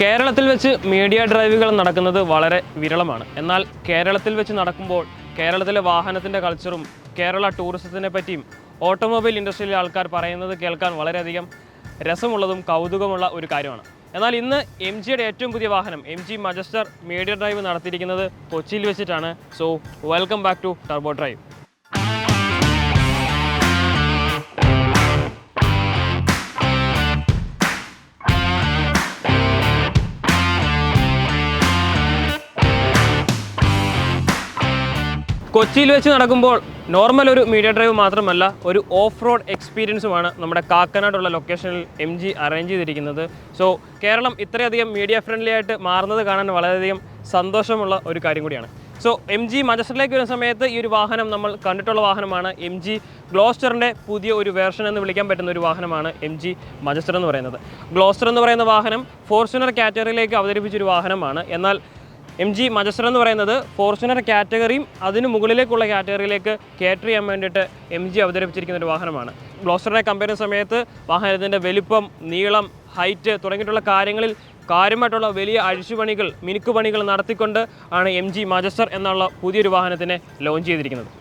കേരളത്തിൽ വെച്ച് മീഡിയ ഡ്രൈവുകൾ നടക്കുന്നത് വളരെ വിരളമാണ്. എന്നാൽ കേരളത്തിൽ വെച്ച് നടക്കുമ്പോൾ കേരളത്തിലെ വാഹനത്തിൻ്റെ കൾച്ചറും കേരള ടൂറിസത്തിനെ പറ്റിയും ഓട്ടോമൊബൈൽ ഇൻഡസ്ട്രിയിലെ ആൾക്കാർ പറയുന്നത് കേൾക്കാൻ വളരെയധികം രസമുള്ളതും കൗതുകമുള്ള ഒരു കാര്യമാണ്. എന്നാൽ ഇന്ന് എം ജിയുടെ ഏറ്റവും പുതിയ വാഹനം M G Majestor media drive നടത്തിയിരിക്കുന്നത് കൊച്ചിയിൽ വെച്ചിട്ടാണ്. So welcome back to turbo drive. കൊച്ചിയിൽ വെച്ച് നടക്കുമ്പോൾ നോർമൽ ഒരു മീഡിയ ഡ്രൈവ് മാത്രമല്ല, ഒരു ഓഫ് റോഡ് എക്സ്പീരിയൻസുമാണ് നമ്മുടെ കാക്കനാടുള്ള ലൊക്കേഷനിൽ എം ജി അറേഞ്ച് ചെയ്തിരിക്കുന്നത്. സോ കേരളം ഇത്രയധികം മീഡിയ ഫ്രണ്ട്ലി ആയിട്ട് മാറുന്നത് കാണാൻ വളരെയധികം സന്തോഷമുള്ള ഒരു കാര്യം കൂടിയാണ്. സോ എം ജി മജസ്റ്ററിലേക്ക് വരുന്ന സമയത്ത് ഈ ഒരു വാഹനം നമ്മൾ കണ്ടിട്ടുള്ള വാഹനമാണ്. എം ജി ഗ്ലോസ്റ്ററിൻ്റെ പുതിയ ഒരു വേർഷൻ എന്ന് വിളിക്കാൻ പറ്റുന്ന ഒരു വാഹനമാണ് എം ജി മജസ്റ്റർ എന്ന് പറയുന്നത്. ഗ്ലോസ്റ്റർ എന്ന് പറയുന്ന വാഹനം ഫോർച്യൂണർ കാറ്റഗറിയിലേക്ക് അവതരിപ്പിച്ചൊരു വാഹനമാണ്. എന്നാൽ എം ജി മജസ്റ്റർ എന്ന് പറയുന്നത് ഫോർച്യൂണർ കാറ്റഗറിയും അതിന് മുകളിലേക്കുള്ള കാറ്റഗറിയിലേക്ക് കാറ്റർ ചെയ്യാൻ വേണ്ടിയിട്ട് എം ജി അവതരിപ്പിച്ചിരിക്കുന്ന ഒരു വാഹനമാണ്. ഗ്ലോസ്റ്ററിനെ കമ്പയർ ചെയ്യുന്ന സമയത്ത് വാഹനത്തിൻ്റെ വലിപ്പം, നീളം, ഹൈറ്റ് തുടങ്ങിയിട്ടുള്ള കാര്യങ്ങളിൽ കാര്യമായിട്ടുള്ള വലിയ അഴിച്ചുപണികൾ, മിനുക്കുപണികൾ നടത്തിക്കൊണ്ട് ആണ് എം ജി മജസ്റ്റർ എന്നുള്ള പുതിയൊരു വാഹനത്തിനെ ലോഞ്ച് ചെയ്തിരിക്കുന്നത്.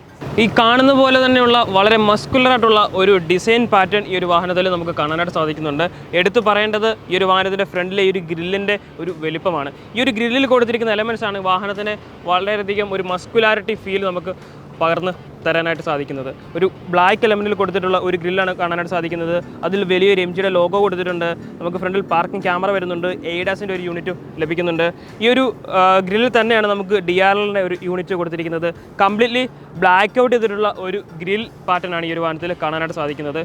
ഈ കാണുന്ന പോലെ തന്നെയുള്ള വളരെ മസ്കുലറായിട്ടുള്ള ഒരു ഡിസൈൻ പാറ്റേൺ ഈ ഒരു വാഹനത്തിൽ നമുക്ക് കാണാനായിട്ട് സാധിക്കുന്നുണ്ട്. എടുത്തു പറയേണ്ടത് ഈ ഒരു വാഹനത്തിൻ്റെ ഫ്രണ്ടിലെ ഈ ഒരു ഗ്രില്ലിൻ്റെ ഒരു വലിപ്പമാണ്. ഈ ഒരു ഗ്രില്ലിൽ കൊടുത്തിരിക്കുന്ന എലമെൻറ്റ്സാണ് വാഹനത്തിന് വളരെയധികം ഒരു മസ്കുലാരിറ്റി ഫീൽ നമുക്ക് പകർന്ന് തരാനായിട്ട് സാധിക്കുന്നത്. ഒരു ബ്ലാക്ക് എലമെൻറ്റിൽ കൊടുത്തിട്ടുള്ള ഒരു ഗ്രില്ലാണ് കാണാനായിട്ട് സാധിക്കുന്നത്. അതിൽ വലിയൊരു എം ജിയുടെ ലോഗോ കൊടുത്തിട്ടുണ്ട്. നമുക്ക് ഫ്രണ്ടിൽ പാർക്കിംഗ് ക്യാമറ വരുന്നുണ്ട്. എയ്ഡാസിൻ്റെ ഒരു യൂണിറ്റ് ലഭിക്കുന്നുണ്ട്. ഈ ഒരു ഗ്രില്ലിൽ തന്നെയാണ് നമുക്ക് DRLൻ്റെ ഒരു യൂണിറ്റ് കൊടുത്തിരിക്കുന്നത്. കംപ്ലീറ്റ്ലി ബ്ലാക്ക് ഔട്ട് ചെയ്തിട്ടുള്ള ഒരു ഗ്രിൽ പാറ്റേൺ ആണ് ഈ ഒരു വാഹനത്തിൽ കാണാനായിട്ട് സാധിക്കുന്നത്.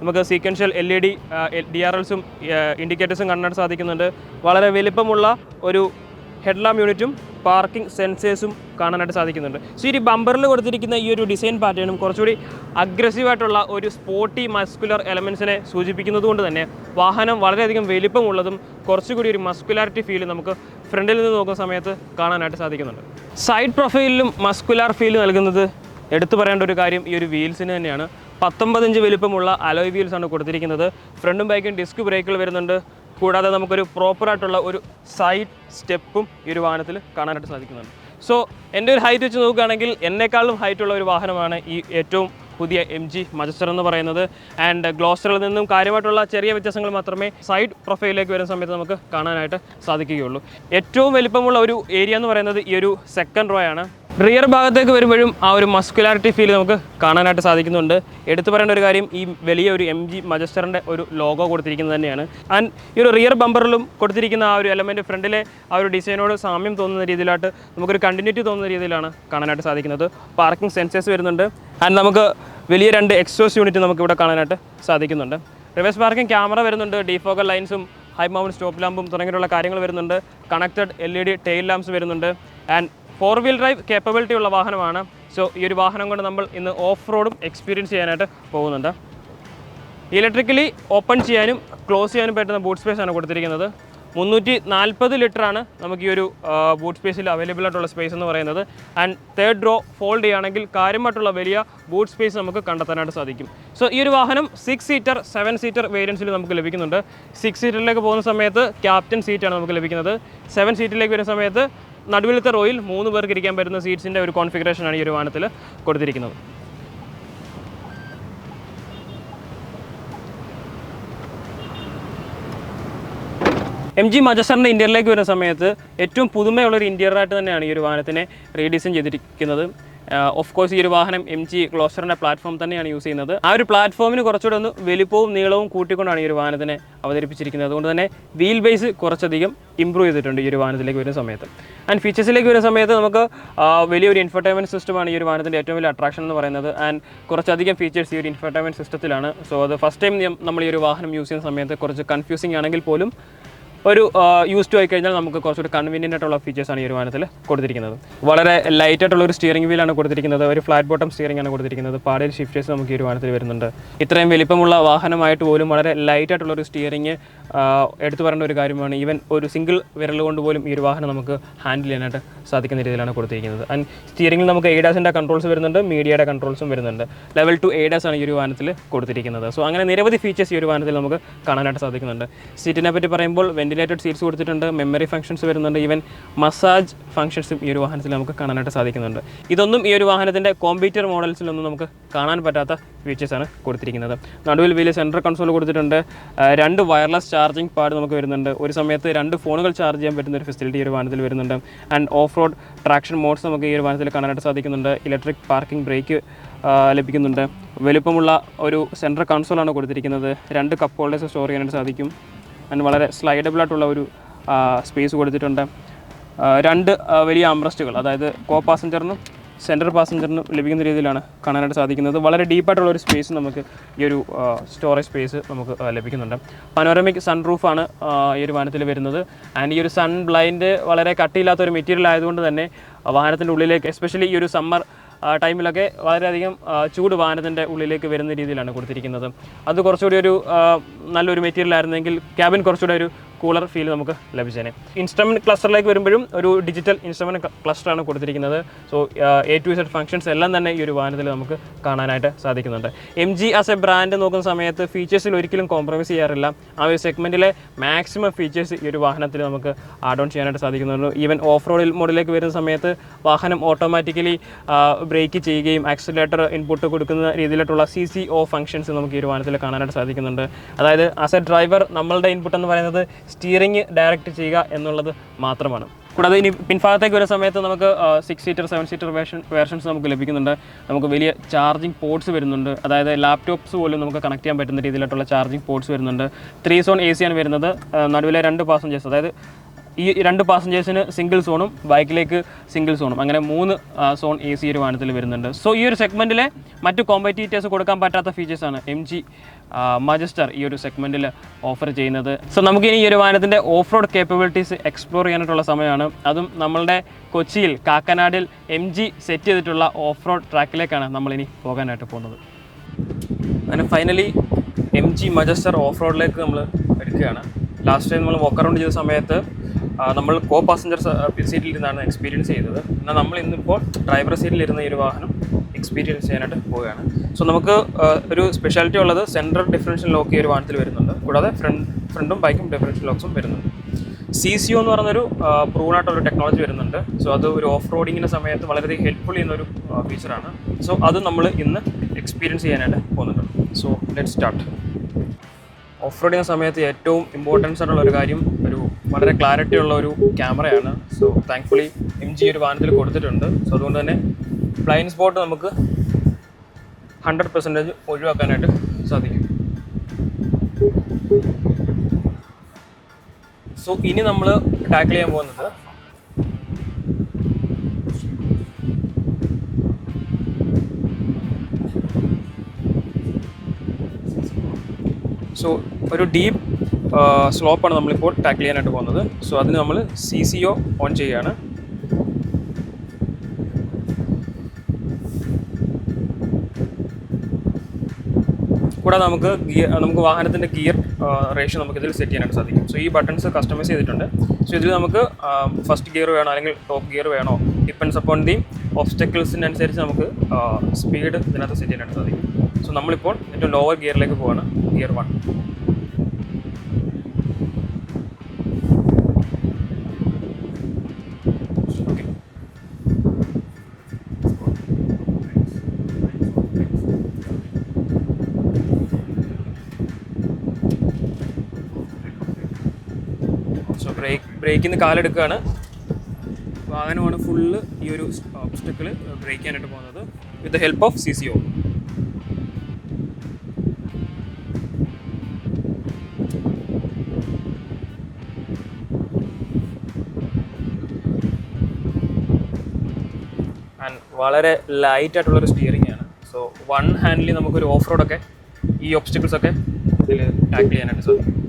നമുക്ക് സീക്വൻഷ്യൽ LED DRLസും ഇൻഡിക്കേറ്റേഴ്സും കാണാനായിട്ട് സാധിക്കുന്നുണ്ട്. വളരെ വലിപ്പമുള്ള ഒരു ഹെഡ്ലാമ്പ് യൂണിറ്റും പാർക്കിംഗ് സെൻസേഴ്സും കാണാനായിട്ട് സാധിക്കുന്നുണ്ട്. സോ ഈ ബമ്പറിൽ കൊടുത്തിരിക്കുന്ന ഈ ഒരു ഡിസൈൻ പാറ്റേണും കുറച്ചുകൂടി അഗ്രസീവായിട്ടുള്ള ഒരു സ്പോർട്ടി മസ്കുലർ എലമെൻസിനെ സൂചിപ്പിക്കുന്നത് കൊണ്ട് തന്നെ വാഹനം വളരെയധികം വലിപ്പമുള്ളതും കുറച്ചുകൂടി ഒരു മസ്കുലാരിറ്റി ഫീൽ നമുക്ക് ഫ്രണ്ടിൽ നിന്ന് നോക്കുന്ന സമയത്ത് കാണാനായിട്ട് സാധിക്കുന്നുണ്ട്. സൈഡ് പ്രൊഫൈലിലും മസ്കുലാർ ഫീൽ നൽകുന്നത് എടുത്തു പറയേണ്ട ഒരു കാര്യം ഈ ഒരു വീൽസിന് തന്നെയാണ്. 19 ഇഞ്ച് വലിപ്പമുള്ള അലോയ് വീൽസാണ് കൊടുത്തിരിക്കുന്നത്. ഫ്രണ്ടും ബാക്കും ഡിസ്ക് ബ്രേക്കുകൾ വരുന്നുണ്ട്. കൂടാതെ നമുക്കൊരു പ്രോപ്പറായിട്ടുള്ള ഒരു സൈഡ് സ്റ്റെപ്പും ഈ ഒരു വാഹനത്തിൽ കാണാനായിട്ട് സാധിക്കുന്നുണ്ട്. സോ എൻ്റെ ഒരു ഹൈറ്റ് വെച്ച് നോക്കുകയാണെങ്കിൽ എന്നെക്കാളും ഹൈറ്റുള്ള ഒരു വാഹനമാണ് ഈ ഏറ്റവും പുതിയ എം ജി മജസ്റ്റർ എന്ന് പറയുന്നത്. ആൻഡ് ഗ്ലോസ്റ്ററിൽ നിന്നും കാര്യമായിട്ടുള്ള ചെറിയ വ്യത്യാസങ്ങൾ മാത്രമേ സൈഡ് പ്രൊഫൈലിലേക്ക് വരുന്ന സമയത്ത് നമുക്ക് കാണാനായിട്ട് സാധിക്കുകയുള്ളൂ. ഏറ്റവും വലിപ്പമുള്ള ഒരു ഏരിയ എന്ന് പറയുന്നത് ഈ ഒരു സെക്കൻഡ് റോ ആണ്. റിയർ ഭാഗത്തേക്ക് വരുമ്പോഴും ആ ഒരു മസ്കുലാരിറ്റി ഫീൽ നമുക്ക് കാണാനായിട്ട് സാധിക്കുന്നുണ്ട്. എടുത്തു പറയേണ്ട ഒരു കാര്യം, ഈ വലിയ ഒരു എം ജി മജസ്റ്ററിൻ്റെ ഒരു ലോഗോ കൊടുത്തിരിക്കുന്നത് തന്നെയാണ്. ആൻഡ് ഈ ഒരു റിയർ ബമ്പറിലും കൊടുത്തിരിക്കുന്ന ആ ഒരു എലമെൻറ്റ് ഫ്രണ്ടിലെ ആ ഒരു ഡിസൈനോട് സാമ്യം തോന്നുന്ന രീതിയിലായിട്ട് നമുക്കൊരു കണ്ടിന്യൂറ്റി തോന്നുന്ന രീതിയിലാണ് കാണാനായിട്ട് സാധിക്കുന്നത്. പാർക്കിംഗ് സെൻസേഴ്സ് വരുന്നുണ്ട്. ആൻഡ് നമുക്ക് വലിയ 2 എക്സോസ്റ്റ് യൂണിറ്റ് നമുക്ക് ഇവിടെ കാണാനായിട്ട് സാധിക്കുന്നുണ്ട്. റിവേഴ്സ് പാർക്കിംഗ് ക്യാമറ വരുന്നുണ്ട്. ഡിഫോക്കൽ ലൈൻസും ഹൈ മൗണ്ട് സ്റ്റോപ്പ് ലാമ്പും തുടങ്ങിയിട്ടുള്ള കാര്യങ്ങൾ വരുന്നുണ്ട്. കണക്റ്റഡ് LED ടെയിൽ ലാംപ്സ് വരുന്നുണ്ട്. ആൻഡ് 4 വീൽ ഡ്രൈവ് കേപ്പബിലിറ്റി ഉള്ള വാഹനമാണ്. സോ ഈ ഒരു വാഹനം കൊണ്ട് നമ്മൾ ഇന്ന് ഓഫ് റോഡും എക്സ്പീരിയൻസ് ചെയ്യാനായിട്ട് പോകുന്നുണ്ട്. ഇലക്ട്രിക്കലി ഓപ്പൺ ചെയ്യാനും ക്ലോസ് ചെയ്യാനും പറ്റുന്ന ബൂട്ട് സ്പേസ് ആണ് കൊടുത്തിരിക്കുന്നത്. 340 ലിറ്ററാണ് നമുക്ക് ഈ ഒരു ബൂട്ട് സ്പേസിൽ അവൈലബിൾ ആയിട്ടുള്ള സ്പേസ് എന്ന് പറയുന്നത്. ആൻഡ് തേർഡ് റോ ഫോൾഡ് ചെയ്യുകയാണെങ്കിൽ കാര്യമായിട്ടുള്ള വലിയ ബൂട്ട് സ്പേസ് നമുക്ക് കണ്ടെത്താനായിട്ട് സാധിക്കും. സോ ഈ ഒരു വാഹനം 6 സീറ്റർ 7 സീറ്റർ വേരിയൻസിൽ നമുക്ക് ലഭിക്കുന്നുണ്ട്. 6 സീറ്ററിലേക്ക് പോകുന്ന സമയത്ത് ക്യാപ്റ്റൻ സീറ്റാണ് നമുക്ക് ലഭിക്കുന്നത്. 7 സീറ്റിലേക്ക് വരുന്ന സമയത്ത് നടുവിലത്തെ റോയിൽ 3 പേർക്ക് ഇരിക്കാൻ പറ്റുന്ന സീറ്റ്സിൻ്റെ ഒരു കോൺഫിഗറേഷനാണ് ഈ ഒരു വാഹനത്തിൽ കൊടുത്തിരിക്കുന്നത്. എം ജി മജസ്റ്ററിൻ്റെ ഇൻറ്റീരിയറിലേക്ക് വരുന്ന സമയത്ത് ഏറ്റവും പുതുമയുള്ളൊരു ഇൻറ്റീരിയറായിട്ട് തന്നെയാണ് ഈ ഒരു വാഹനത്തിനെ റീഡിസൈൻ ചെയ്തിരിക്കുന്നത്. ഓഫ് കോഴ്സ് ഈ ഒരു വാഹനം എം ജി ഗ്ലോസ്റ്ററിൻ്റെ പ്ലാറ്റ്ഫോം തന്നെയാണ് യൂസ് ചെയ്യുന്നത്. ആ ഒരു പ്ലാറ്റ്ഫോമിന് കുറച്ചുകൂടെ ഒന്ന് വലിപ്പവും നീളവും കൂട്ടിക്കൊണ്ടാണ് ഈ ഒരു വാഹനത്തിനെ അവതരിപ്പിച്ചിരിക്കുന്നത്. അതുകൊണ്ട് തന്നെ വീൽ ബേസ് കുറച്ചധികം ഇമ്പ്രൂവ് ചെയ്തിട്ടുണ്ട് ഈ ഒരു വാഹനത്തിലേക്ക് വരുന്ന സമയത്ത്. ആൻഡ് ഫീച്ചേഴ്സിലേക്ക് വരുന്ന സമയത്ത് നമുക്ക് വലിയൊരു ഇൻഫർടൈൻമെൻറ്റ് സിസ്റ്റമാണ് ഈ ഒരു വാഹനത്തിൻ്റെ ഏറ്റവും വലിയ അട്രാക്ഷൻ എന്ന് പറയുന്നത്. ആൻഡ് കുറച്ചധികം ഫീച്ചേഴ്സ് ഈ ഒരു ഇൻഫർടൈൻമെൻറ്റ് സിസ്റ്റത്തിലാണ്. സോ അത് ഫസ്റ്റ് ടൈം നമ്മൾ ഈ ഒരു വാഹനം യൂസ് ചെയ്യുന്ന സമയത്ത് കുറച്ച് കൺഫ്യൂസിങ് ആണെങ്കിൽ പോലും ഒരു യൂസ് ടു ആയി കഴിഞ്ഞാൽ നമുക്ക് കുറച്ചുകൂടി കൺവീനിയൻ്റ് ആയിട്ടുള്ള ഫീച്ചേഴ്സാണ് ഈ ഒരു വാഹനത്തിൽ കൊടുത്തിരിക്കുന്നത്. വളരെ ലൈറ്റ് ആയിട്ടുള്ള ഒരു സ്റ്റിയറിംഗ് വീലാണ് കൊടുത്തിരിക്കുന്നത്. ഒരു ഫ്ലാറ്റ് ബോട്ടം സ്റ്റിയറിംഗ് ആണ് കൊടുത്തിരിക്കുന്നത്. പാടയിൽ ഷിഫ്റ്റേഴ്സ് നമുക്ക് ഈ ഒരു വാഹനത്തിൽ വരുന്നുണ്ട്. ഇത്രയും വലിപ്പമുള്ള വാഹനമായിട്ട് പോലും വളരെ ലൈറ്റ് ആയിട്ടുള്ള ഒരു സ്റ്റിയറിംഗ് എടുത്തു പറയേണ്ട ഒരു കാര്യമാണ്. ഈവൻ ഒരു സിംഗിൾ വിരൽ കൊണ്ട് പോലും ഈ ഒരു വാഹനം നമുക്ക് ഹാൻഡിൽ ചെയ്യാനായിട്ട് സാധിക്കുന്ന രീതിയിലാണ് കൊടുത്തിരിക്കുന്നത്. ആൻഡ് സ്റ്റിയറിംഗിൽ നമുക്ക് എയ്ഡാസിൻ്റെ കൺട്രോൾസ് വരുന്നുണ്ട്, മീഡിയയുടെ കൺട്രോൾസും വരുന്നുണ്ട്. ലെവൽ 2 എയ്ഡാസ് ആണ് ഈ ഒരു വാഹനത്തിൽ കൊടുത്തിരിക്കുന്നത്. സോ അങ്ങനെ നിരവധി ഫീച്ചേഴ്സ് ഈ ഒരു വാഹനത്തിൽ നമുക്ക് കാണാനായിട്ട് സാധിക്കുന്നുണ്ട്. സീറ്റിനെ പറ്റി പറയുമ്പോൾ വെന്റിലേറ്റഡ് സീറ്റ്സ് കൊടുത്തിട്ടുണ്ട്, മെമ്മറി ഫംഗ്ഷൻസ് വരുന്നുണ്ട്, ഈവൻ മസാജ് ഫംഗ്ഷൻസും ഈ ഒരു വാഹനത്തിൽ നമുക്ക് കാണാനായിട്ട് സാധിക്കുന്നുണ്ട്. ഇതൊന്നും ഈ ഒരു വാഹനത്തിൻ്റെ കോമ്പീറ്റർ മോഡൽസിലൊന്നും നമുക്ക് കാണാൻ പറ്റാത്ത ഫീച്ചേഴ്സാണ് കൊടുത്തിരിക്കുന്നത്. നടുവിൽ വലിയ സെൻട്രൽ കൺസോൾ കൊടുത്തിട്ടുണ്ട്, 2 വയർലെസ് ചാർജിങ് പാഡ് നമുക്ക് വരുന്നുണ്ട്, ഒരു സമയത്ത് 2 ഫോണുകൾ ചാർജ് ചെയ്യാൻ പറ്റുന്ന ഒരു ഫെസിലിറ്റി ഈ ഒരു വാഹനത്തിൽ വരുന്നുണ്ട്. And off road traction modes നമുക്ക് ഈ ഒരു വാഹനത്തിൽ കാണാനായിട്ട് സാധിക്കുന്നുണ്ട്. ഇലക്ട്രിക് പാർക്കിംഗ് ബ്രേക്ക് ലഭിക്കുന്നുണ്ട്. വലുപ്പമുള്ള ഒരു സെൻട്രൽ കൺസോളാണ് കൊടുത്തിരിക്കുന്നത്. 2 കപ്പ് ഹോൾഡേഴ്സ് സ്റ്റോർ ചെയ്യാനായിട്ട് സാധിക്കും. ആൻഡ് വളരെ സ്ലൈഡബിൾ ആയിട്ടുള്ള ഒരു സ്പേസ് കൊടുത്തിട്ടുണ്ട്. 2 വലിയ ആംറസ്റ്റുകൾ, അതായത് കോ പാസഞ്ചറിനും സെൻട്രൽ പാസഞ്ചറിനും ലഭിക്കുന്ന രീതിയിലാണ് കാണാനായിട്ട് സാധിക്കുന്നത്. വളരെ ഡീപ്പായിട്ടുള്ള ഒരു സ്പേസ് നമുക്ക് ഈ ഒരു സ്റ്റോറേജ് സ്പേസ് നമുക്ക് ലഭിക്കുന്നുണ്ട്. പനോരമിക് സൺ റൂഫാണ് ഈ ഒരു വാഹനത്തിൽ വരുന്നത്. ആൻഡ് ഈ ഒരു സൺ ബ്ലൈൻഡ് വളരെ കട്ടിയില്ലാത്ത ഒരു മെറ്റീരിയൽ ആയതുകൊണ്ട് തന്നെ വാഹനത്തിൻ്റെ ഉള്ളിലേക്ക്, എസ്പെഷ്യലി ഈ ഒരു സമ്മർ ടൈമിലൊക്കെ വളരെയധികം ചൂട് വാഹനത്തിൻ്റെ ഉള്ളിലേക്ക് വരുന്ന രീതിയിലാണ് കൊടുത്തിരിക്കുന്നത്. അത് കുറച്ചുകൂടി ഒരു നല്ലൊരു മെറ്റീരിയൽ ആയിരുന്നെങ്കിൽ ക്യാബിൻ കുറച്ചുകൂടി ഒരു കൂളർ ഫീൽ നമുക്ക് ലഭിച്ചേനെ. ഇൻസ്ട്രുമെൻറ്റ് ക്ലസ്റ്ററിലേക്ക് വരുമ്പോഴും ഒരു ഡിജിറ്റൽ ഇൻസ്ട്രുമെൻറ്റ് ക്ലസ്റ്ററാണ് കൊടുത്തിരിക്കുന്നത്. So A to Z functions എല്ലാം തന്നെ ഈ ഒരു വാഹനത്തിൽ നമുക്ക് കാണാനായിട്ട് സാധിക്കുന്നുണ്ട്. MG ആസ് എ ബ്രാൻഡ് നോക്കുന്ന സമയത്ത് ഫീച്ചേഴ്സിൽ ഒരിക്കലും കോംപ്രമൈസ് ചെയ്യാറില്ല. ആ ഒരു സെഗ്മെൻറ്റിലെ മാക്സിമം ഫീച്ചേഴ്സ് ഈ ഒരു വാഹനത്തിൽ നമുക്ക് ആഡ് ഓൺ ചെയ്യാനായിട്ട് സാധിക്കുന്നുണ്ട്. ഈവൻ ഓഫ് റോഡ് മോഡിലേക്ക് വരുന്ന സമയത്ത് വാഹനം ഓട്ടോമാറ്റിക്കലി ബ്രേക്ക് ചെയ്യുകയും ആക്സിലേറ്റർ ഇൻപുട്ട് കൊടുക്കുന്ന രീതിയിലുള്ള CCO ഫംഗ്ഷൻസ് നമുക്ക് ഈ ഒരു വാഹനത്തിൽ കാണാനായിട്ട് സാധിക്കുന്നുണ്ട്. അതായത് ആസ് എ ഡ്രൈവർ നമ്മളുടെ ഇൻപുട്ട് എന്ന് പറയുന്നത് സ്റ്റിയറിംഗ് ഡയറക്റ്റ് ചെയ്യുക എന്നുള്ളത് മാത്രമാണ്. കൂടാതെ ഇനി പിൻഭാഗത്തേക്ക് വരുന്ന സമയത്ത് നമുക്ക് 6 സീറ്റർ 7 സീറ്റർ വേർഷൻസ് നമുക്ക് ലഭിക്കുന്നുണ്ട്. നമുക്ക് വലിയ ചാർജിങ് പോർട്സ് വരുന്നുണ്ട്, അതായത് ലാപ്ടോപ്സ് പോലും നമുക്ക് കണക്ട് ചെയ്യാൻ പറ്റുന്ന രീതിയിലുള്ള ചാർജിങ് പോർട്സ് വരുന്നുണ്ട്. 3 സോൺ AC ആണ് വരുന്നത്. നടുവിലെ 2 പാസഞ്ചേഴ്സ്, അതായത് ഈ 2 പാസഞ്ചേഴ്സിന് സിംഗിൾ സോണും ബൈക്കിലേക്ക് സിംഗിൾ സോണും, അങ്ങനെ 3 സോൺ AC ഒരു വാഹനത്തിൽ വരുന്നുണ്ട്. സോ ഈ ഒരു സെഗ്മെൻറ്റിലെ മറ്റ് കോമ്പറ്റീറ്റേഴ്സ് കൊടുക്കാൻ പറ്റാത്ത ഫീച്ചേഴ്സാണ് MG മജസ്റ്റർ ഈ ഒരു സെഗ്മെൻറ്റിൽ ഓഫർ ചെയ്യുന്നത്. സോ നമുക്കിനി ഈ ഒരു വാഹനത്തിൻ്റെ ഓഫ് റോഡ് കേപ്പബിലിറ്റീസ് എക്സ്പ്ലോർ ചെയ്യാനായിട്ടുള്ള സമയമാണ്. അതും നമ്മളുടെ കൊച്ചിയിൽ കാക്കനാടിൽ MG സെറ്റ് ചെയ്തിട്ടുള്ള ഓഫ് റോഡ് ട്രാക്കിലേക്കാണ് നമ്മളിനി പോകാനായിട്ട് പോകുന്നത്. അങ്ങനെ ഫൈനലി MG മജസ്റ്റർ ഓഫ് റോഡിലേക്ക് നമ്മൾ എടുക്കുകയാണ്. ലാസ്റ്റ് ടൈം നമ്മൾ വോക്ക് അറൗണ്ട് ചെയ്ത സമയത്ത് നമ്മൾ കോ പാസഞ്ചർ സീറ്റിൽ ഇരുന്നാണ് എക്സ്പീരിയൻസ് ചെയ്തത്. എന്നാൽ നമ്മൾ ഇന്നിപ്പോൾ ഡ്രൈവർ സീറ്റിലിരുന്ന ഈ ഒരു വാഹനം എക്സ്പീരിയൻസ് ചെയ്യാനായിട്ട് പോവുകയാണ്. സോ നമുക്ക് ഒരു സ്പെഷ്യാലിറ്റി ഉള്ളത് സെൻട്രൽ ഡിഫറൻഷ്യൽ ലോക്ക് ഈ ഒരു വാഹനത്തിൽ വരുന്നുണ്ട്. കൂടാതെ ഫ്രണ്ടും ബൈക്കും ഡിഫറൻഷ്യൽ ലോക്സും വരുന്നുണ്ട്. CCO എന്ന് പറയുന്നൊരു പ്രൂവൺ ആയിട്ടുള്ളൊരു ടെക്നോളജി വരുന്നുണ്ട്. സോ അത് ഒരു ഓഫ് റോഡിങ്ങിൻ്റെ സമയത്ത് വളരെയധികം ഹെൽപ്ഫുൾ ചെയ്യുന്നൊരു ഫീച്ചറാണ്. സോ അത് നമ്മൾ ഇന്ന് എക്സ്പീരിയൻസ് ചെയ്യാനായിട്ട് പോകുന്നുണ്ട്. So let's start. Off roading സമയത്ത് ഏറ്റവും ഇമ്പോർട്ടൻസ് ആയിട്ടുള്ള ഒരു കാര്യം ഒരു വളരെ ക്ലാരിറ്റി ഉള്ള ഒരു ക്യാമറയാണ്. സോ താങ്ക്ഫുള്ളി MG ഒരു വാഹനത്തിൽ കൊടുത്തിട്ടുണ്ട്. സോ അതുകൊണ്ട് തന്നെ ബ്ലൈൻഡ് സ്പോട്ട് നമുക്ക് 100% ഒഴിവാക്കാനായിട്ട് സാധിക്കും. സോ ഇനി നമ്മൾ ടാക്കിൾ ചെയ്യാൻ പോകുന്നത് ഒരു ഡീപ്പ് സ്ലോപ്പാണ് നമ്മളിപ്പോൾ ടാക്കിൾ ചെയ്യാനായിട്ട് പോകുന്നത്. സോ അതിന് നമ്മൾ CCO ഓൺ ചെയ്യുകയാണ്. കൂടാതെ നമുക്ക് വാഹനത്തിൻ്റെ ഗിയർ റേഷ്യോ നമുക്ക് ഇതിൽ സെറ്റ് ചെയ്യാനായിട്ട് സാധിക്കും. സോ ഈ ബട്ടൺസ് കസ്റ്റമൈസ് ചെയ്തിട്ടുണ്ട്. സോ ഇതിൽ നമുക്ക് ഫസ്റ്റ് ഗിയർ വേണോ അല്ലെങ്കിൽ ടോപ്പ് ഗിയർ വേണോ, ഡിപ്പെൻഡ്സ് അപ്പോൺ ദി ഒബ്സ്റ്റക്കിൾസിനനുസരിച്ച് നമുക്ക് സ്പീഡ് ഇതിനകത്ത് സെറ്റ് ചെയ്യാനായിട്ട് സാധിക്കും. സോ നമ്മളിപ്പോൾ ഏറ്റവും ലോവർ ഗിയറിലേക്ക് പോവാണ്, ഗിയർ 1. ഓക്കെ, സോ ബ്രേക്കിൽ നിന്ന് കാലെടുക്കുകയാണ്. വാഹനമാണ് ഫുള്ള് ഈ ഒരു ഒബ്സ്റ്റക്കിൾ ബ്രേക്ക് ചെയ്യാനായിട്ട് പോകുന്നത് with the help of CCO. And വളരെ ലൈറ്റ് ആയിട്ടുള്ളൊരു സ്റ്റിയറിംഗ് ആണ്. സോ 1 ഹാൻഡിൽ നമുക്കൊരു ഓഫ് റോഡൊക്കെ ഈ ഒബ്സ്റ്റക്കിൾസ് ഒക്കെ ഇതിൽ ടാക്കിൾ ചെയ്യാനായിട്ട് സാധിക്കും.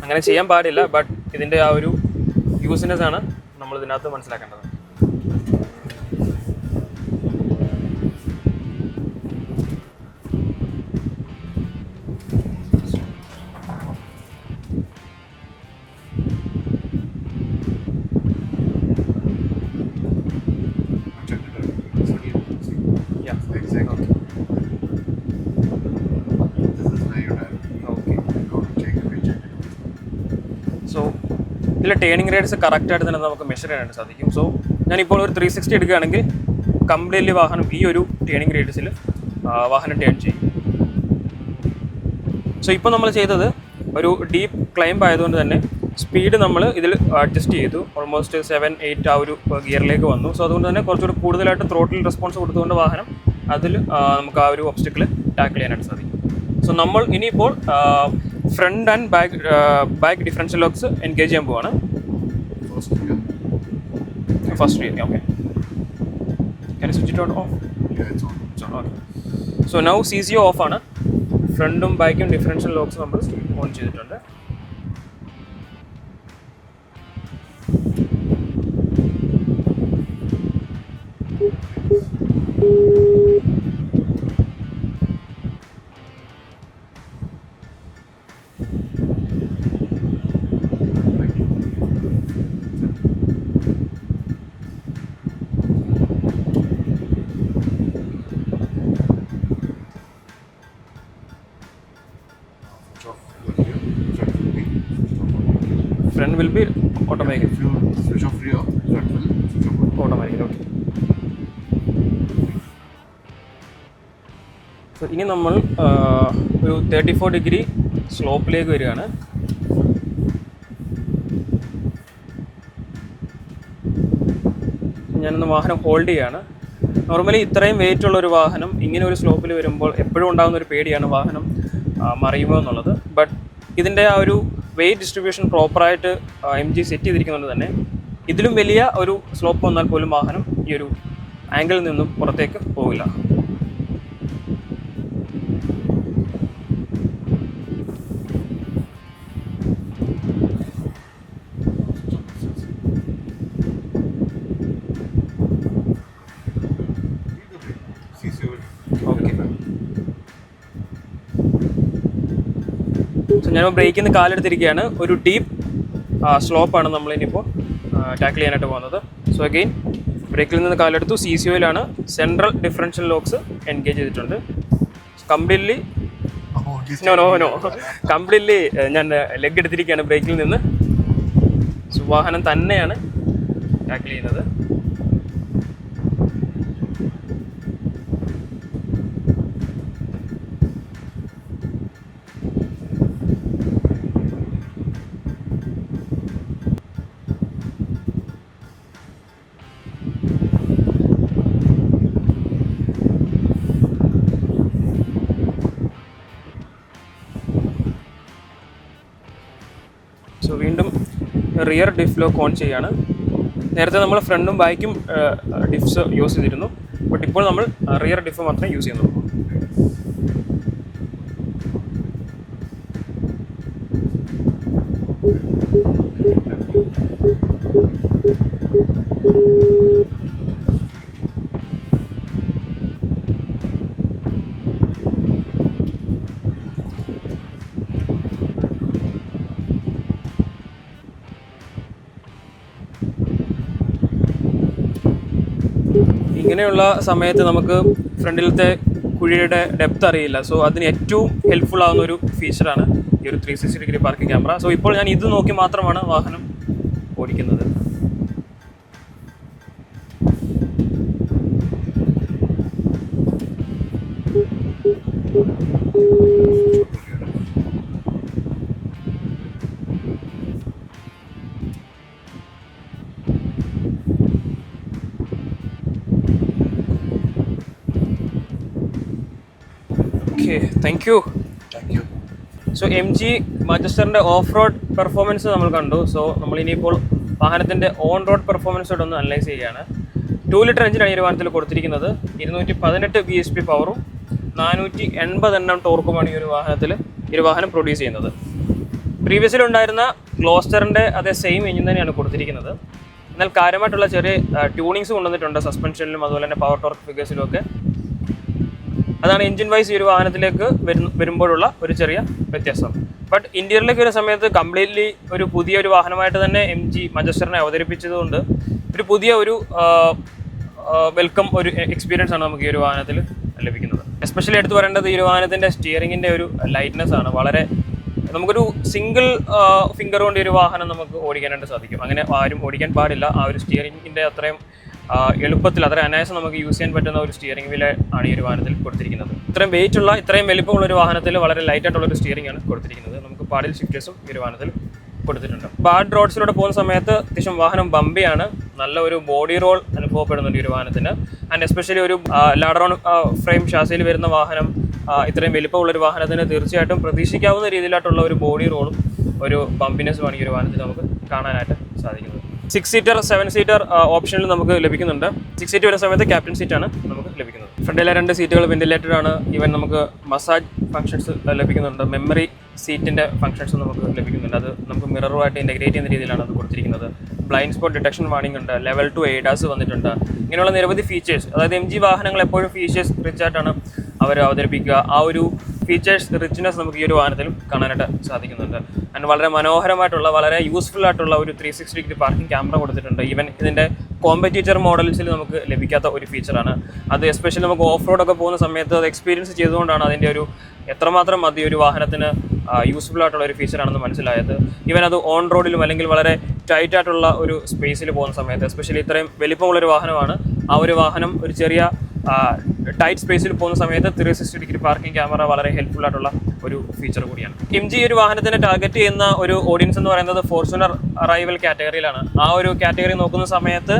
അങ്ങനെ ചെയ്യാൻ പാടില്ല, ബട്ട് ഇതിൻ്റെ ആ ഒരു യൂസ്നെസ് ആണ് നമ്മൾ ഇതിനകത്ത് മനസ്സിലാക്കേണ്ടത്. ഇതിലെ ടേണിംഗ് റേറ്റ്സ് കറക്റ്റായിട്ട് തന്നെ നമുക്ക് മെഷർ ചെയ്യാനായിട്ട് സാധിക്കും. സോ ഞാനിപ്പോൾ ഒരു 360 എടുക്കുകയാണെങ്കിൽ കംപ്ലീറ്റ്ലി വാഹനം ഈ ഒരു ടേണിംഗ് റേറ്റ്സിൽ വാഹനം ടേൺ ചെയ്യും. സോ ഇപ്പോൾ നമ്മൾ ചെയ്തത് ഒരു ഡീപ്പ് ക്ലൈംബ് ആയതുകൊണ്ട് തന്നെ സ്പീഡ് നമ്മൾ ഇതിൽ അഡ്ജസ്റ്റ് ചെയ്തു. ഓൾമോസ്റ്റ് 7-8 ആ ഒരു ഗിയറിലേക്ക് വന്നു. സോ അതുകൊണ്ട് തന്നെ കുറച്ചുകൂടി കൂടുതലായിട്ട് ത്രോട്ടിൽ റെസ്പോൺസ് കൊടുത്തുകൊണ്ട് വാഹനം അതിൽ നമുക്ക് ആ ഒരു ഒബ്സ്റ്റക്കിൾ ടാക്കിൾ ചെയ്യാനായിട്ട് സാധിക്കും. സോ നമ്മൾ ഇനിയിപ്പോൾ front and back differential locks engage ചെയ്യാൻ പോവാണ്. First gear okay. Can you switch it on off? Yeah, it's on. Okay. So now CCO off ആണ്. ഫ്രണ്ടും ബാക്കും ഡിഫറൻഷ്യൽ ലോക്സ് നമ്മൾ ഓൺ ചെയ്തിട്ടുണ്ട്. Front will be automatic. If you switch off rear, front will switch off. Automatic. Okay. So ഇനി നമ്മൾ ഒരു 34 degree സ്ലോപ്പിലേക്ക് വരികയാണ്. ഞാനൊന്ന് വാഹനം ഹോൾഡ് ചെയ്യാണ്. നോർമലി ഇത്രയും വെയിറ്റ് ഉള്ള ഒരു വാഹനം ഇങ്ങനെ ഒരു സ്ലോപ്പിൽ വരുമ്പോൾ എപ്പോഴും ഉണ്ടാകുന്ന ഒരു പേടിയാണ് വാഹനം മറിയുമോ എന്നുള്ളത്. ബട്ട് ഇതിൻ്റെ ആ ഒരു വെയിറ്റ് ഡിസ്ട്രിബ്യൂഷൻ പ്രോപ്പറായിട്ട് MG സെറ്റ് ചെയ്തിരിക്കുന്നതുകൊണ്ട് തന്നെ ഇതിലും വലിയ ഒരു സ്ലോപ്പ് വന്നാൽ പോലും വാഹനം ഈ ഒരു ആംഗിളിൽ നിന്നും പുറത്തേക്ക് പോവില്ല. ഓക്കെ. സോ ഞാൻ ബ്രേക്കിൽ നിന്ന് കാലെടുത്തിരിക്കുകയാണ്. ഒരു ഡീപ്പ് സ്ലോപ്പാണ് നമ്മൾ ഇനിയിപ്പോൾ ടാക്കിൾ ചെയ്യാനായിട്ട് പോകുന്നത്. സോ അഗെയിൻ ബ്രേക്കിൽ നിന്ന് കാലെടുത്തു. CCOയിലാണ്. സെൻട്രൽ ഡിഫറൻഷ്യൽ ലോക്സ് എൻഗേജ് ചെയ്തിട്ടുണ്ട്. കംപ്ലീറ്റ്ലി നോ കംപ്ലീറ്റ്ലി ഞാൻ ലെഗ് എടുത്തിരിക്കുകയാണ് ബ്രേക്കിൽ നിന്ന്. സോ വാഹനം തന്നെയാണ് ടാക്കിൾ ചെയ്യുന്നത്. സോ വീണ്ടും റിയർ ഡിഫ് ലോക്ക് ഓൺ ചെയ്യാണ്. നേരത്തെ നമ്മൾ ഫ്രണ്ടും ബാക്കും ഡിഫ്സ് യൂസ് ചെയ്തിരുന്നു. ബട്ട് ഇപ്പോൾ നമ്മൾ റിയർ ഡിഫ് മാത്രമേ യൂസ് ചെയ്യുന്നുള്ളൂ. ഇങ്ങനെയുള്ള സമയത്ത് നമുക്ക് ഫ്രണ്ടിലത്തെ കുഴിയുടെ ഡെപ്ത് അറിയില്ല. സോ അതിന് ഏറ്റവും ഹെൽപ്ഫുൾ ആകുന്ന ഒരു ഫീച്ചറാണ് ഈ ഒരു 360 ഡിഗ്രി പാർക്കിംഗ് ക്യാമറ. സോ ഇപ്പോൾ ഞാൻ ഇത് നോക്കി മാത്രമാണ് വാഹനം ഓടിക്കുന്നത്. Thank you. സോ MG മജസ്റ്ററിൻ്റെ ഓഫ് റോഡ് പെർഫോമൻസ് നമ്മൾ കണ്ടു. സോ നമ്മളിനിയിപ്പോൾ വാഹനത്തിൻ്റെ ഓൺ റോഡ് പെർഫോമൻസോട് ഒന്ന് അനലൈസ് ചെയ്യുകയാണ്. 2 ലിറ്റർ എഞ്ചിനാണ് ഈ ഒരു വാഹനത്തിൽ കൊടുത്തിരിക്കുന്നത്. 218 BHP പവറും 480 Nm ടോർക്കുമാണ് ഈ ഒരു വാഹനം പ്രൊഡ്യൂസ് ചെയ്യുന്നത്. പ്രീവിയസിലുണ്ടായിരുന്ന ഗ്ലോസ്റ്ററിൻ്റെ അതേ സെയിം എഞ്ചിൻ തന്നെയാണ് കൊടുത്തിരിക്കുന്നത്. എന്നാൽ കാര്യമായിട്ടുള്ള ചെറിയ ട്യൂണിങ്സ് കൊണ്ടുവന്നിട്ടുണ്ട് സസ്പെൻഷനിലും അതുപോലെ തന്നെ പവർ ടോർക്ക് ഫിഗേഴ്സിലും ഒക്കെ. അതാണ് എഞ്ചിൻ വൈസ് ഈ ഒരു വാഹനത്തിലേക്ക് വരുമ്പോഴുള്ള ഒരു ചെറിയ വ്യത്യാസം. ബട്ട് ഇന്ത്യയിലേക്ക് വരുന്ന സമയത്ത് കംപ്ലീറ്റ്ലി ഒരു പുതിയൊരു വാഹനമായിട്ട് തന്നെ MG മജസ്റ്ററിനെ അവതരിപ്പിച്ചതുകൊണ്ട് ഒരു പുതിയ ഒരു വെൽക്കം ഒരു എക്സ്പീരിയൻസ് ആണ് നമുക്ക് ഈ ഒരു വാഹനത്തിൽ ലഭിക്കുന്നത്. എസ്പെഷ്യലി എടുത്തു പറയേണ്ടത് ഈ ഒരു വാഹനത്തിൻ്റെ സ്റ്റിയറിങ്ങിൻ്റെ ഒരു ലൈറ്റ്നെസ് ആണ്. വളരെ നമുക്കൊരു സിംഗിൾ ഫിംഗർ കൊണ്ട് ഒരു വാഹനം നമുക്ക് ഓടിക്കാനായിട്ട് സാധിക്കും. അങ്ങനെ ആരും ഓടിക്കാൻ പാടില്ല. ആ ഒരു സ്റ്റിയറിംഗിൻ്റെ അത്രയും എളുപ്പത്തിൽ അത്ര അനായാസം നമുക്ക് യൂസ് ചെയ്യാൻ പറ്റുന്ന ഒരു സ്റ്റിയറിംഗ് വീൽ ആണ് ഈ ഒരു വാഹനത്തിൽ കൊടുത്തിരിക്കുന്നത്. ഇത്രയും വെയിറ്റ് ഉള്ള ഇത്രയും വലിപ്പമുള്ള ഒരു വാഹനത്തിൽ വളരെ ലൈറ്റ് ആയിട്ടുള്ള ഒരു സ്റ്റിയറിംഗ് ആണ് കൊടുത്തിരിക്കുന്നത്. നമുക്ക് പാഡിൽ ഷിഫ്റ്റേഴ്സും ഈ ഒരു വാഹനത്തിൽ കൊടുത്തിട്ടുണ്ട്. ബാഡ് റോഡ്സിലൂടെ പോകുന്ന സമയത്ത് അത്യാവശ്യം വാഹനം ബമ്പിയാണ്. നല്ല ഒരു ബോഡി റോൾ അനുഭവപ്പെടുന്നുണ്ട് ഈ ഒരു വാഹനത്തിന്. ആൻഡ് എസ്പെഷ്യലി ഒരു ലാഡർ ഓൺ ഫ്രെയിം ഷാസിയിൽ വരുന്ന വാഹനം ഇത്രയും വലിപ്പമുള്ള ഒരു വാഹനത്തിന് തീർച്ചയായിട്ടും പ്രതീക്ഷിക്കാവുന്ന രീതിയിലായിട്ടുള്ള ഒരു ബോഡി റോളും ഒരു ബമ്പിനെസ്സുമാണ് ഈ ഒരു വാഹനത്തിൽ നമുക്ക് കാണാനായിട്ട് സാധിക്കുന്നത്. 6 സീറ്റർ 7 സീറ്റർ ഓപ്ഷനിൽ നമുക്ക് ലഭിക്കുന്നുണ്ട്. 6 സീറ്റ് വരുന്ന സമയത്ത് ക്യാപ്റ്റൻ സീറ്റാണ് നമുക്ക് ലഭിക്കുന്നത്. ഫ്രണ്ടിലെ 2 സീറ്റുകൾ വെന്റിലേറ്റഡ് ആണ്. ഈവൻ നമുക്ക് മസാജ് ഫംഗ്ഷൻസ് ലഭിക്കുന്നുണ്ട്. മെമ്മറി സീറ്റിൻ്റെ ഫംഗ്ഷൻസ് നമുക്ക് ലഭിക്കുന്നുണ്ട്. അത് നമുക്ക് മിററുമായിട്ട് ഇൻറ്റഗ്രേറ്റ് ചെയ്യുന്ന രീതിയിലാണ് അത് കൊടുത്തിരിക്കുന്നത്. ബ്ലൈൻഡ് സ്പോട്ട് ഡിറ്റക്ഷൻ വാണിംഗ് ഉണ്ട്. ലെവൽ 2 ADAS വന്നിട്ടുണ്ട്. ഇങ്ങനെയുള്ള നിരവധി ഫീച്ചേഴ്സ്, അതായത് MG വാഹനങ്ങൾ എപ്പോഴും ഫീച്ചേഴ്സ് റിച്ച് ആയിട്ടാണ് അവർ അവതരിപ്പിക്കുക. ആ ഒരു ഫീച്ചേഴ്സ് റിച്ച്നെസ് നമുക്ക് ഈ ഒരു വാഹനത്തിലും കാണാനായിട്ട് സാധിക്കുന്നുണ്ട്. ആൻഡ് വളരെ മനോഹരമായിട്ടുള്ള വളരെ യൂസ്ഫുൾ ആയിട്ടുള്ള ഒരു 360 ഡിഗ്രി പാർക്കിംഗ് ക്യാമറ കൊടുത്തിട്ടുണ്ട്. ഈവൻ ഇതിൻ്റെ കോമ്പറ്റീറ്റർ മോഡൽസിൽ നമുക്ക് ലഭിക്കാത്ത ഒരു ഫീച്ചറാണ് അത്. എസ്പെഷ്യലി നമുക്ക് ഓഫ് റോഡൊക്കെ പോകുന്ന സമയത്ത് അത് എക്സ്പീരിയൻസ് ചെയ്തുകൊണ്ടാണ് അതിൻ്റെ ഒരു എത്രമാത്രം മതി ഒരു വാഹനത്തിന് യൂസ്ഫുൾ ആയിട്ടുള്ള ഒരു ഫീച്ചറാണെന്ന് മനസ്സിലായത്. ഈവൻ അത് ഓൺ റോഡിലും അല്ലെങ്കിൽ വളരെ ടൈറ്റ് ആയിട്ടുള്ള ഒരു സ്പേസിൽ പോകുന്ന സമയത്ത്, എസ്പെഷ്യലി ഇത്രയും വലിപ്പമുള്ളൊരു വാഹനമാണ്, ആ ഒരു വാഹനം ഒരു ചെറിയ ടൈറ്റ് സ്പേസിൽ പോകുന്ന സമയത്ത് 360 ഡിഗ്രി പാർക്കിംഗ് ക്യാമറ വളരെ ഹെൽപ്ഫുൾ ആയിട്ടുള്ള ഒരു ഫീച്ചർ കൂടിയാണ്. MG ഒരു വാഹനത്തിനെ ടാർഗറ്റ് ചെയ്യുന്ന ഒരു ഓഡിയൻസ് എന്ന് പറയുന്നത് ഫോർച്യൂണർ അറൈവൽ കാറ്റഗറിയിലാണ്. ആ ഒരു കാറ്റഗറി നോക്കുന്ന സമയത്ത്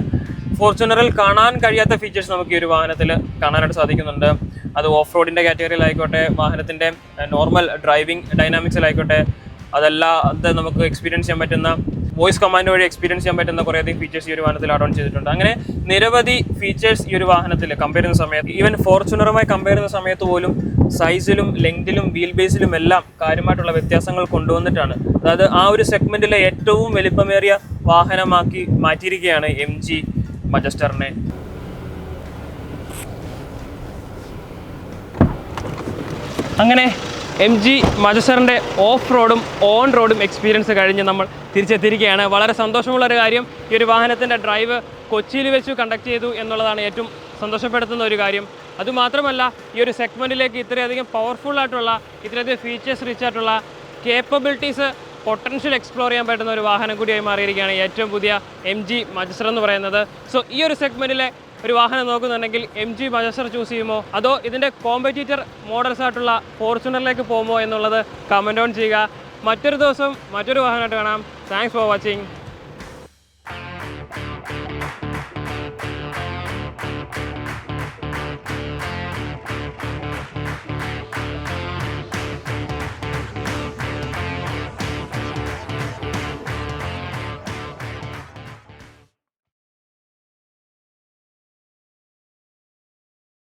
ഫോർച്യൂണറിൽ കാണാൻ കഴിയാത്ത ഫീച്ചേഴ്സ് നമുക്ക് ഈ ഒരു വാഹനത്തിൽ കാണാനായിട്ട് സാധിക്കുന്നുണ്ട്. അത് ഓഫ് റോഡിൻ്റെ കാറ്റഗറിയിലായിക്കോട്ടെ, വാഹനത്തിൻ്റെ നോർമൽ ഡ്രൈവിംഗ് ഡൈനാമിക്സിലായിക്കോട്ടെ, അതല്ലാതെ നമുക്ക് എക്സ്പീരിയൻസ് ചെയ്യാൻ പറ്റുന്ന വോയിസ് കമാൻഡ് വഴി എക്സ്പീരിയൻസ് ചെയ്യാൻ പറ്റുന്ന കുറേയധികം ഫീച്ചേഴ്സ് ഈ ഒരു വാഹനത്തിൽ ആഡ് ഓൺ ചെയ്തിട്ടുണ്ട്. അങ്ങനെ നിരവധി ഫീച്ചേഴ്സ് ഈ ഒരു വാഹനത്തിൽ കമ്പയർ ചെയ്യുന്ന സമയത്ത്, ഈവൻ ഫോർച്യൂണറുമായി കമ്പയർ ചെയ്യുന്ന സമയത്ത് പോലും സൈസിലും ലെങ്തിലും വീൽ ബേസിലും എല്ലാം കാര്യമായിട്ടുള്ള വ്യത്യാസങ്ങൾ കൊണ്ടുവന്നിട്ടാണ്, അതായത് ആ ഒരു സെഗ്മെന്റിലെ ഏറ്റവും വലിപ്പമേറിയ വാഹനമാക്കി മാറ്റിയിരിക്കുകയാണ് MG മജസ്റ്ററിനെ. അങ്ങനെ MG മജസ്റ്ററിൻ്റെ ഓഫ് റോഡും ഓൺ റോഡും എക്സ്പീരിയൻസ് കഴിഞ്ഞ് നമ്മൾ തിരിച്ചെത്തിയിരിക്കുകയാണ്. വളരെ സന്തോഷമുള്ളൊരു കാര്യം, ഈ ഒരു വാഹനത്തിൻ്റെ ഡ്രൈവ് കൊച്ചിയിൽ വെച്ച് കണ്ടക്ട് ചെയ്തു എന്നുള്ളതാണ് ഏറ്റവും സന്തോഷപ്പെടുത്തുന്ന ഒരു കാര്യം. അതുമാത്രമല്ല, ഈ ഒരു സെഗ്മെൻറ്റിലേക്ക് ഇത്രയധികം പവർഫുള്ളായിട്ടുള്ള, ഇത്രയധികം ഫീച്ചേഴ്സ് റിച്ച് ആയിട്ടുള്ള കേപ്പബിലിറ്റീസ് പൊട്ടൻഷ്യൽ എക്സ്പ്ലോർ ചെയ്യാൻ പറ്റുന്ന ഒരു വാഹനം കൂടിയായി മാറിയിരിക്കുകയാണ് ഏറ്റവും പുതിയ MG മജസ്റ്റർ എന്ന് പറയുന്നത്. സോ ഈ ഒരു സെഗ്മെൻറ്റിലെ ഒരു വാഹനം നോക്കുന്നുണ്ടെങ്കിൽ MG മജസ്റ്റർ ചൂസ് ചെയ്യുമോ അതോ ഇതിൻ്റെ കോമ്പറ്റീറ്റർ മോഡൽസ് ആയിട്ടുള്ള ഫോർച്യൂണറിലേക്ക് പോകുമോ എന്നുള്ളത് കമൻറ്റ് ഓൺ ചെയ്യുക. മറ്റൊരു ദിവസം മറ്റൊരു വാഹനമായിട്ട് കാണാം. Thanks for watching.